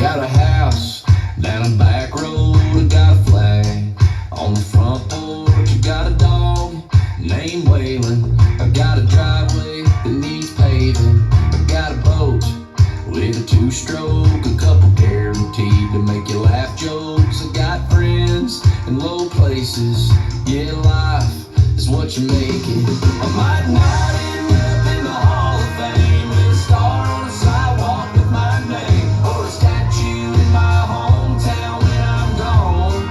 got a house down a back road, I got a flag on the front porch. I got a dog named Waylon. I got a driveway that needs paving. I got a boat with a two-stroke, a couple guaranteed to make you laugh jokes. I got friends in low places. Yeah, life is what you make it. I might not end up in the Hall of Fame with a star on the sidewalk with my name, or a statue in my hometown when I'm gone.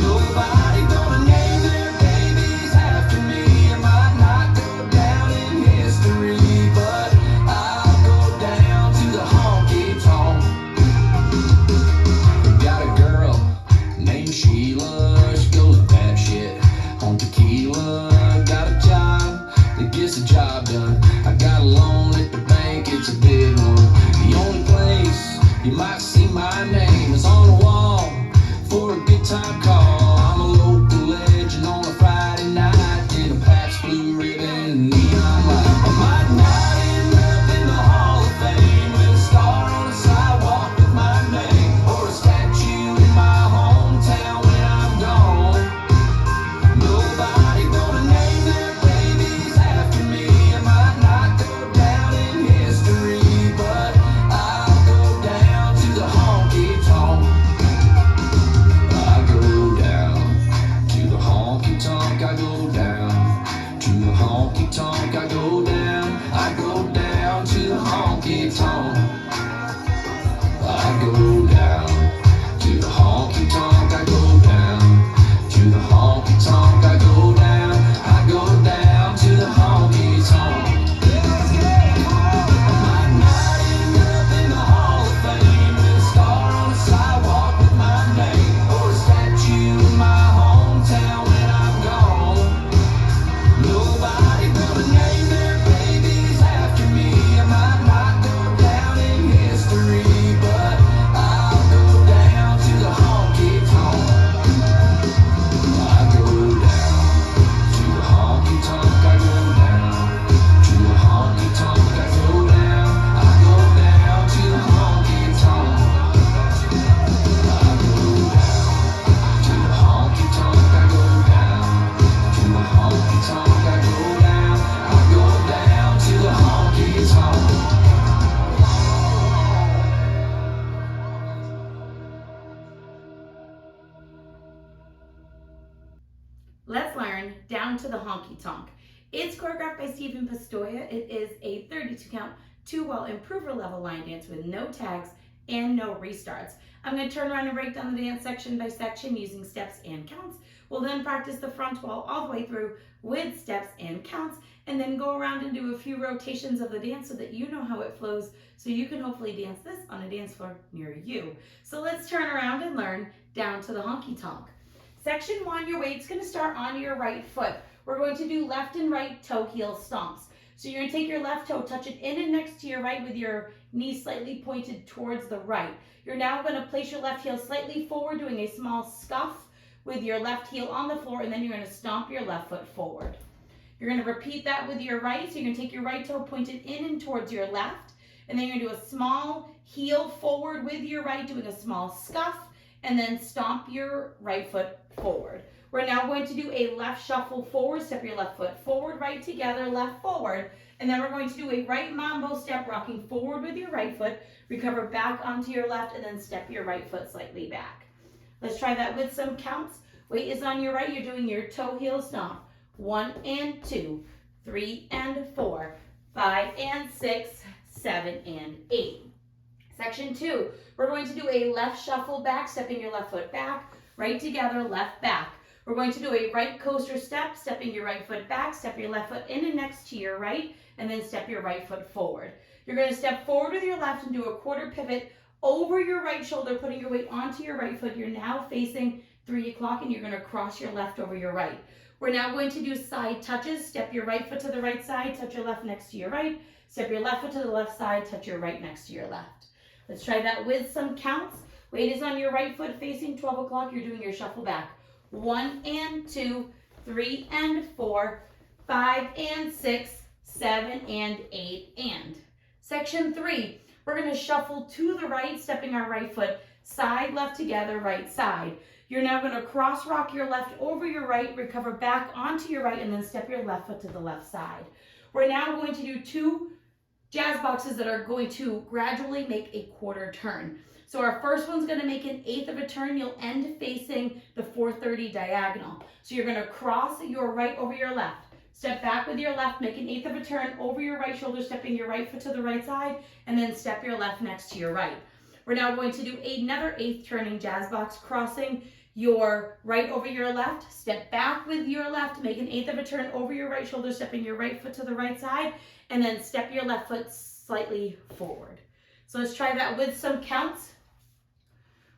Nobody gonna name their babies after me. I might not go down in history, but I'll go down to the honky tonk. Got a girl named Sheila, she goes batshit on tequila. Got a job that gets the job done. I got a loan at the bank, it's a big one. The only place you might see my name is on the wall for a good time call. I'm a local legend on a Friday night in a Pabst Blue Ribbon and neon light. I might not end up in the Hall of Fame with a star on the sidewalk with my name, or a statue in my hometown when I'm gone. Nobody gonna name their babies after me. I might not go down in history, but I'll go down to the honky tonk. I go down to the honky tonk. I go down to the honky tonk. I go down. I go down to the honky tonk. I go down to the honky tonk. I go down to the honky tonk. I go down. I go down to the honky tonk. I might not end up in the Hall of Fame with a star on the sidewalk with my name, or a statue in my hometown when I'm gone. Nobody gonna name their babies after me. I might not go down in history, but I'll go down to the honky tonk. I go down to the honky tonk. I go down to the honky tonk. I go down. I go down to the honky tonk. I go down to the honky tonk. I go down to the honky tonk. I go down. I go down to the honky tonk. Let's learn Down to the Honky Tonk. It's choreographed by Stephen Pistoia. It is a 32 count, 2-wall improver level line dance with no tags and no restarts. I'm going to turn around and break down the dance section by section using steps and counts. We'll then practice the front wall all the way through with steps and counts, and then go around and do a few rotations of the dance so that you know how it flows, so you can hopefully dance this on a dance floor near you. So let's turn around and learn Down to the Honky Tonk. Section 1, your weight's going to start on your right foot. We're going to do left and right toe heel stomps. So you're going to take your left toe, touch it in and next to your right with your knee slightly pointed towards the right. You're now going to place your left heel slightly forward, doing a small scuff with your left heel on the floor, and then you're going to stomp your left foot forward. You're going to repeat that with your right. So you're going to take your right toe pointed in and towards your left, and then you're going to do a small heel forward with your right, doing a small scuff, and then stomp your right foot forward. We're now going to do a left shuffle forward. Step your left foot forward, right together, left forward. And then we're going to do a right mambo step, rocking forward with your right foot, recover back onto your left, and then step your right foot slightly back. Let's try that with some counts. Weight is on your right. You're doing your toe heel stomp. 1 and 2, 3 and 4, 5 and 6, 7 and 8. Section 2, we're going to do a left shuffle back, stepping your left foot back, right together, left back. We're going to do a right coaster step, stepping your right foot back, step your left foot in and next to your right, and then step your right foot forward. You're going to step forward with your left and do a quarter pivot over your right shoulder, putting your weight onto your right foot. You're now facing 3 o'clock, and you're going to cross your left over your right. We're now going to do side touches. Step your right foot to the right side, touch your left next to your right. Step your left foot to the left side, touch your right next to your left. Let's try that with some counts. Weight is on your right foot facing 12 o'clock. You're doing your shuffle back. 1 and 2, 3 and 4, 5 and 6, 7 and 8 and. Section 3, We're going to shuffle to the right, stepping our right foot side, left together, right side. You're now going to cross rock your left over your right, recover back onto your right, and then step your left foot to the left side. We're now going to do 2 jazz boxes that are going to gradually make a quarter turn. So our first one's going to make an 1/8 of a turn. You'll end facing the 430 diagonal. So you're going to cross your right over your left. Step back with your left, make an 1/8 of a turn over your right shoulder, stepping your right foot to the right side, and then step your left next to your right. We're now going to do another 1/8 turning jazz box, crossing your right over your left, step back with your left, make an 1/8 of a turn over your right shoulder, stepping your right foot to the right side, and then step your left foot slightly forward. So let's try that with some counts.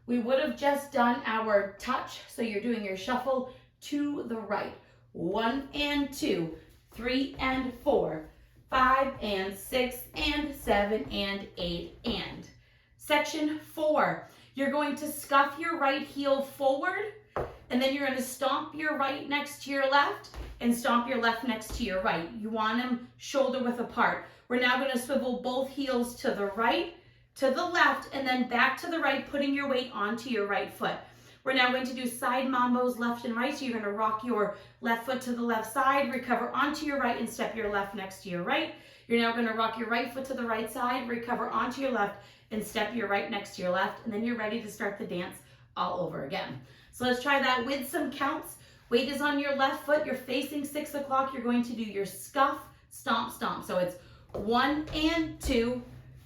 We would have just done our touch, so you're doing your shuffle to the right. 1 and 2, 3 and 4, 5 and 6 and 7 and 8 and. Section 4, you're going to scuff your right heel forward, and then you're going to stomp your right next to your left and stomp your left next to your right. You want them shoulder width apart. We're now going to swivel both heels to the right, to the left, and then back to the right, putting your weight onto your right foot. We're now going to do side mambos left and right. So you're going to rock your left foot to the left side, recover onto your right, and step your left next to your right. You're now going to rock your right foot to the right side, recover onto your left, and step your right next to your left. And then you're ready to start the dance all over again. So let's try that with some counts. Weight is on your left foot. You're facing 6 o'clock. You're going to do your scuff, stomp, stomp. So it's 1 and 2,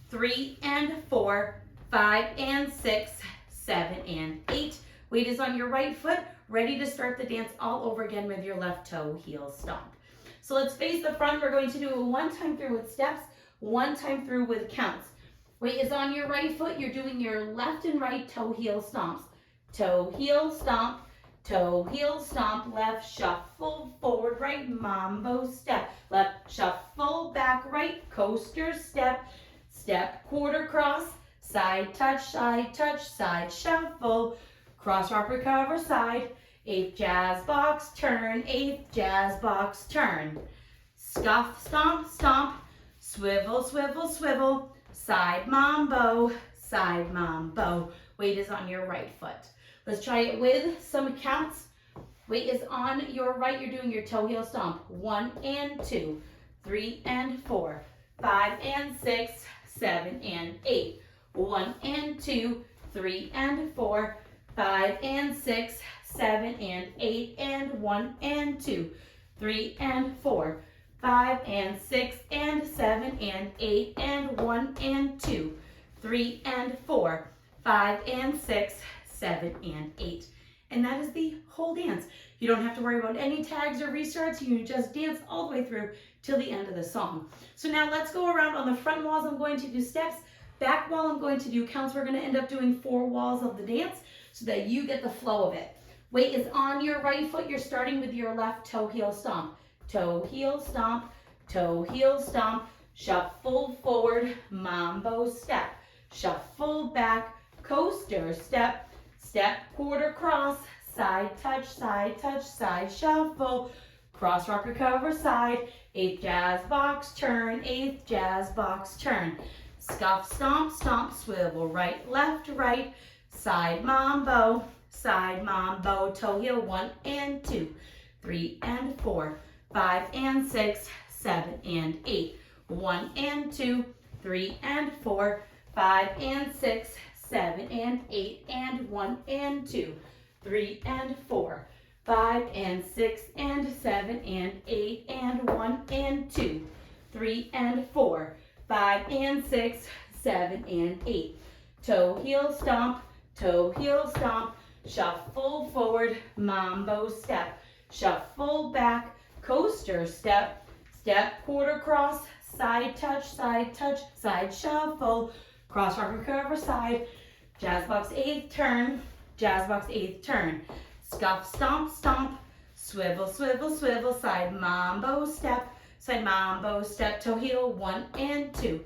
3 and 4, 5 and 6, 7 and 8. Weight is on your right foot, ready to start the dance all over again with your left toe heel stomp. So let's face the front. We're going to do a 1 time through with steps, 1 time through with counts. Weight is on your right foot. You're doing your left and right toe heel stomps. Toe heel stomp, toe heel stomp, left shuffle, forward right mambo step, left shuffle, back right coaster step, step quarter cross, side touch, side shuffle, cross rock recover side, 8th jazz box turn, 8th jazz box turn, scuff stomp stomp, swivel swivel swivel, side mambo, weight is on your right foot. Let's try it with some counts. Weight is on your right. You're doing your toe heel stomp. 1 and 2, 3 and 4, 5 and 6, 7 and 8. 1 and 2, 3 and 4, 5 and 6, 7 and 8 and 1 and 2, 3 and 4, 5 and 6 and 7 and 8 and 1 and 2, 3 and 4, 5 and 6, 7 and 8. And that is the whole dance. You don't have to worry about any tags or restarts. You can just dance all the way through till the end of the song. So now let's go around. On the front walls, I'm going to do steps. Back wall, I'm going to do counts. We're going to end up doing 4 walls of the dance so that you get the flow of it. Weight is on your right foot. You're starting with your left toe heel stomp. Toe heel stomp, shuffle forward, mambo step, shuffle back, coaster step, step quarter cross, side touch, side shuffle, cross rock recover side, 8th jazz box turn, 8th jazz box turn, scuff stomp stomp, swivel right left right, side mambo, toe heel 1 and 2, 3 and 4, 5 and 6, 7 and 8, 1 and 2, 3 and 4, 5 and 6, 7 and 8 and 1 and 2, 3 and 4, 5 and 6 and 7 and 8 and 1 and 2, 3 and 4, 5 and 6, 7 and 8. Toe heel stomp, shuffle forward, mambo step, shuffle back, coaster step, step quarter cross, side touch, side shuffle, cross rock recover side, jazz box 8th turn, scuff stomp stomp, swivel swivel, side mambo step, toe heel 1 and 2,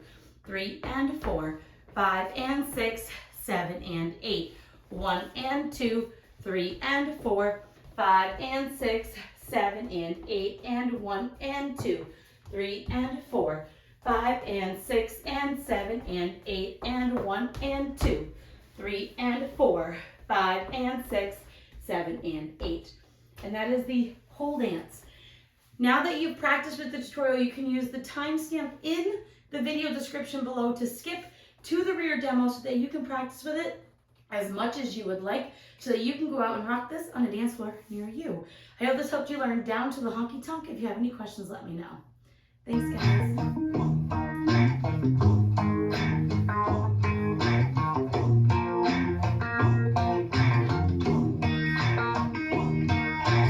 3 and 4, 5 and 6, 7 and 8, 1 and 2, 3 and 4, 5 and 6, 7 and 8 and 1 and 2, 3 and 4, 5 and 6 and 7 and 8 and 1 and 2, 3 and 4, 5 and 6, 7 and 8. And that is the whole dance. Now that you've practiced with the tutorial, you can use the timestamp in the video description below to skip to the rear demo so that you can practice with it as much as you would like, so that you can go out and rock this on a dance floor near you. I hope this helped you learn down to the honky tonk. If you have any questions, let me know. Thanks, guys.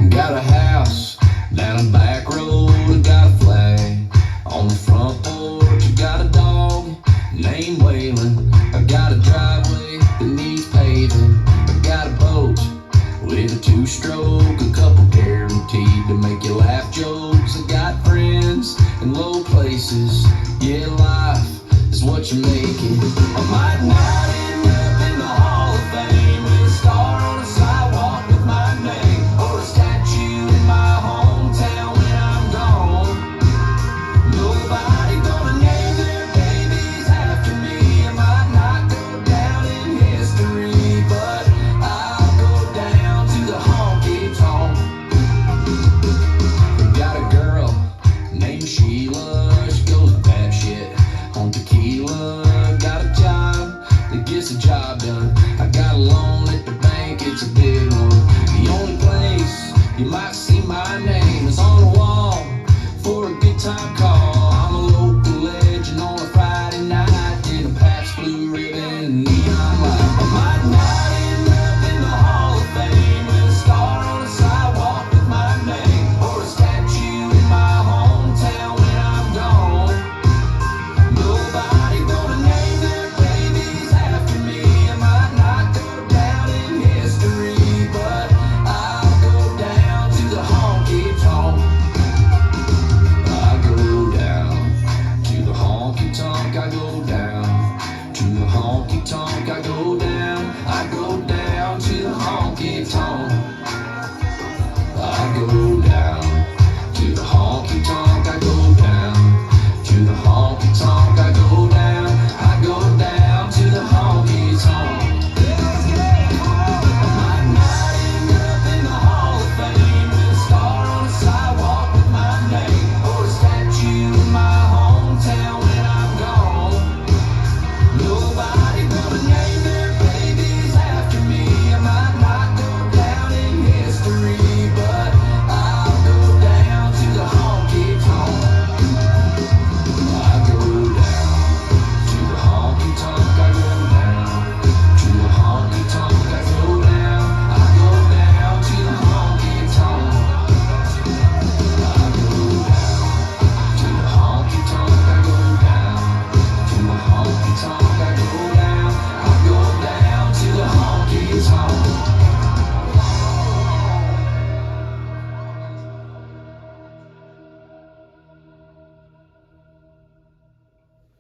Got a house down a back road, I got a flag on the front porch. I got a dog named Waylon. I got a driveway that needs paving. I got a boat with a two-stroke, a couple guaranteed to make you laugh, Joe.